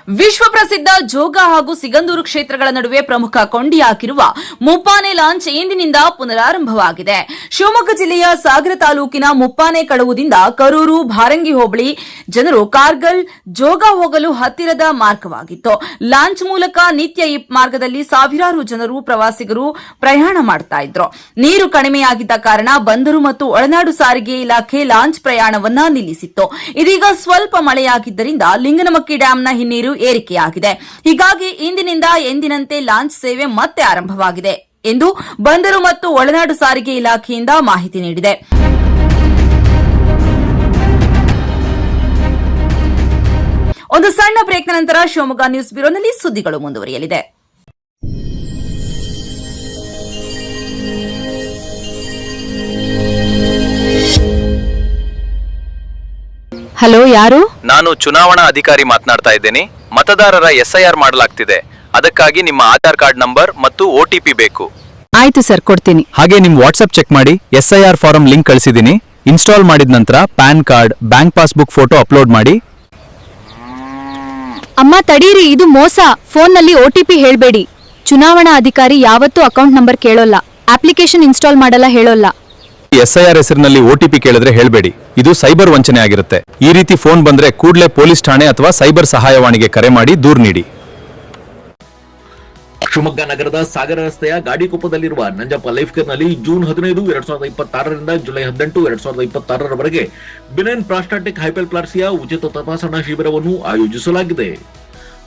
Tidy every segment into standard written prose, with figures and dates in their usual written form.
ವಿಶ್ವ ಪ್ರಸಿದ್ಧ ಜೋಗ ಹಾಗೂ ಸಿಗಂದೂರು ಕ್ಷೇತ್ರಗಳ ನಡುವೆ ಪ್ರಮುಖ ಕೊಂಡಿ ಹಾಕಿರುವ ಮುಪ್ಪಾನೆ ಲಾಂಚ್ ಇಂದಿನಿಂದ ಪುನರಾರಂಭವಾಗಿದೆ. ಶಿವಮೊಗ್ಗ ಜಿಲ್ಲೆಯ ಸಾಗರ ತಾಲೂಕಿನ ಮುಪ್ಪಾನೆ ಕಳವುದಿಂದ ಕರೂರು ಭಾರಂಗಿ ಹೋಬಳಿ ಜನರು ಕಾರ್ಗಲ್ ಜೋಗ ಹೋಗಲು ಹತ್ತಿರದ ಮಾರ್ಗವಾಗಿತ್ತು. ಲಾಂಚ್ ಮೂಲಕ ನಿತ್ಯ ಈ ಮಾರ್ಗದಲ್ಲಿ ಸಾವಿರಾರು ಜನರು ಪ್ರವಾಸಿಗರು ಪ್ರಯಾಣ ಮಾಡ್ತಾ ಇದ್ರು. ನೀರು ಕಡಿಮೆಯಾಗಿದ್ದ ಕಾರಣ ಬಂದರು ಮತ್ತು ಒಳನಾಡು ಸಾರಿಗೆ ಇಲಾಖೆ ಲಾಂಚ್ ಪ್ರಯಾಣವನ್ನ ನಿಲ್ಲಿಸಿತ್ತು. ಇದೀಗ ಸ್ವಲ್ಪ ಮಳೆಯಾಗಿದ್ದರಿಂದ ಲಿಂಗನಮಕ್ಕಿ ಡ್ಯಾಂನ ಹಿನ್ನೀರು ಏರಿಕೆಯಾಗಿದೆ. ಹೀಗಾಗಿ ಇಂದಿನಿಂದ ಎಂದಿನಂತೆ ಲಾಂಚ್ ಸೇವೆ ಮತ್ತೆ ಆರಂಭವಾಗಿದೆ ಎಂದು ಬಂದರು ಮತ್ತು ಒಳನಾಡು ಸಾರಿಗೆ ಇಲಾಖೆಯಿಂದ ಮಾಹಿತಿ ನೀಡಿದೆ. ಒಂದು ಸಣ್ಣ ಬ್ರೇಕ್ನ ನಂತರ ಶಿವಮೊಗ್ಗ ನ್ಯೂಸ್ ಬ್ಯೂರೋನಲ್ಲಿ ಸುದ್ದಿಗಳು ಮುಂದುವರಿಯಲಿದೆ. ಹಲೋ, ಯಾರು? ನಾನು ಚುನಾವಣಾ ಅಧಿಕಾರಿ ಮಾತನಾಡ್ತಾ ಇದ್ದೇನೆ. ಮತದಾರರ SIR ಮಾಡಲಾಗ್ತಿದೆ. ಅದಕ್ಕಾಗಿ ನಿಮ್ಮ ಆಧಾರ್ ಕಾರ್ಡ್ ನಂಬರ್ ಮತ್ತು OTP ಬೇಕು. ಆಯ್ತು ಸರ್, ಕೊಡ್ತೀನಿ. ಹಾಗೆ ನಿಮ್ ವಾಟ್ಸ್ಆಪ್ ಚೆಕ್ ಮಾಡಿ. SIR ಫಾರಂ ಲಿಂಕ್ ಕಳಿಸಿದೀನಿ. ಇನ್ಸ್ಟಾಲ್ ಮಾಡಿದ ನಂತರ PAN card, bank passbook photo upload ಮಾಡಿ. ಅಮ್ಮ ತಡೀರಿ, ಇದು ಮೋಸ. ಫೋನ್ನಲ್ಲಿ OTP ಹೇಳ್ಬೇಡಿ. ಚುನಾವಣಾ ಅಧಿಕಾರಿ ಯಾವತ್ತೂ ಅಕೌಂಟ್ ನಂಬರ್ ಕೇಳೋಲ್ಲ, ಅಪ್ಲಿಕೇಶನ್ ಇನ್ಸ್ಟಾಲ್ ಮಾಡಲ್ಲ ಹೇಳೋಲ್ಲ. SIR ಹೆಸರಿನಲ್ಲಿ OTP ಕೇಳಿದ್ರೆ ಹೇಳ್ಬೇಡಿ. ಇದು ಸೈಬರ್ ವಂಚನೆ ಆಗಿರುತ್ತೆ. ಈ ರೀತಿ ಫೋನ್ ಬಂದ್ರೆ ಕೂಡಲೇ ಪೊಲೀಸ್ ಠಾಣೆ ಅಥವಾ ಸೈಬರ್ ಸಹಾಯವಾಣಿಗೆ ಕರೆ ಮಾಡಿ ದೂರು ನೀಡಿ. ಶಿವಮೊಗ್ಗ ನಗರದ ಸಾಗರ ರಸ್ತೆಯ ಗಾಡಿಕೊಪ್ಪದಲ್ಲಿರುವ ನಂಜಪ್ಪ ಲೈಫ್ ಕೇರ್ ನಲ್ಲಿ ಜೂನ್ 15, 2026ರಿಂದ ಜುಲೈ 18, 2026ರವರೆಗೆ ಬಿನೈನ್ ಪ್ರಾಸ್ಟಾಟಿಕ್ ಹೈಪರ್ಪ್ಲಾಸಿಯಾ ಉಚಿತ ತಪಾಸಣಾ ಶಿಬಿರವನ್ನು ಆಯೋಜಿಸಲಾಗಿದೆ.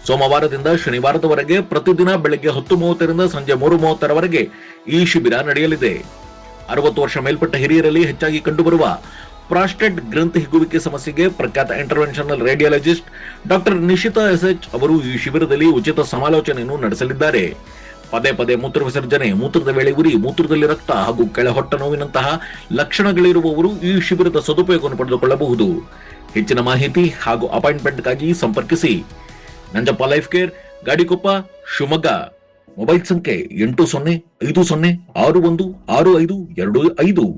ಸೋಮವಾರದಿಂದ ಶನಿವಾರದವರೆಗೆ ಪ್ರತಿದಿನ ಬೆಳಗ್ಗೆ 10:30ರಿಂದ ಸಂಜೆ 3:30ರವರೆಗೆ ಈ ಶಿಬಿರ ನಡೆಯಲಿದೆ. 60 ವರ್ಷ ಮೇಲ್ಪಟ್ಟ ಹಿರಿಯರಲ್ಲಿ ಹೆಚ್ಚಾಗಿ ಕಂಡುಬರುವ ಪ್ರಾಸ್ಟೇಟ್ ಗ್ರಂಥಿ ಹಿಗ್ಗುವಿಕೆ ಸಮಸ್ಯೆಗೆ ಪ್ರಖ್ಯಾತ interventional radiologist doctor Nishita SH ಅವರು ಈ ಶಿಬಿರದಲ್ಲಿ ಉಚಿತ ಸಮಾಲೋಚನೆಯನ್ನು ನಡೆಸಲಿದ್ದಾರೆ. ಪದೇ ಪದೇ ಮೂತ್ರ ವಿಸರ್ಜನೆ, ಮೂತ್ರದ ವೇಳೆ ಉರಿ, ಮೂತ್ರದಲ್ಲಿ ರಕ್ತ ಹಾಗೂ ಕೆಳ ಹೊಟ್ಟೆ ನೋವಿನಂತಹ ಲಕ್ಷಣಗಳಿರುವವರು ಈ ಶಿಬಿರದ ಸದುಪಯೋಗವನ್ನು ಪಡೆದುಕೊಳ್ಳಬಹುದು. ಹೆಚ್ಚಿನ ಮಾಹಿತಿ ಹಾಗೂ ಅಪಾಯಿಂಟ್ಮೆಂಟ್ಗಾಗಿ ಸಂಪರ್ಕಿಸಿ Nanjappa life care, Gadikoppa, Shivamogga. Mobile ಸಂಖ್ಯೆ 8050616525.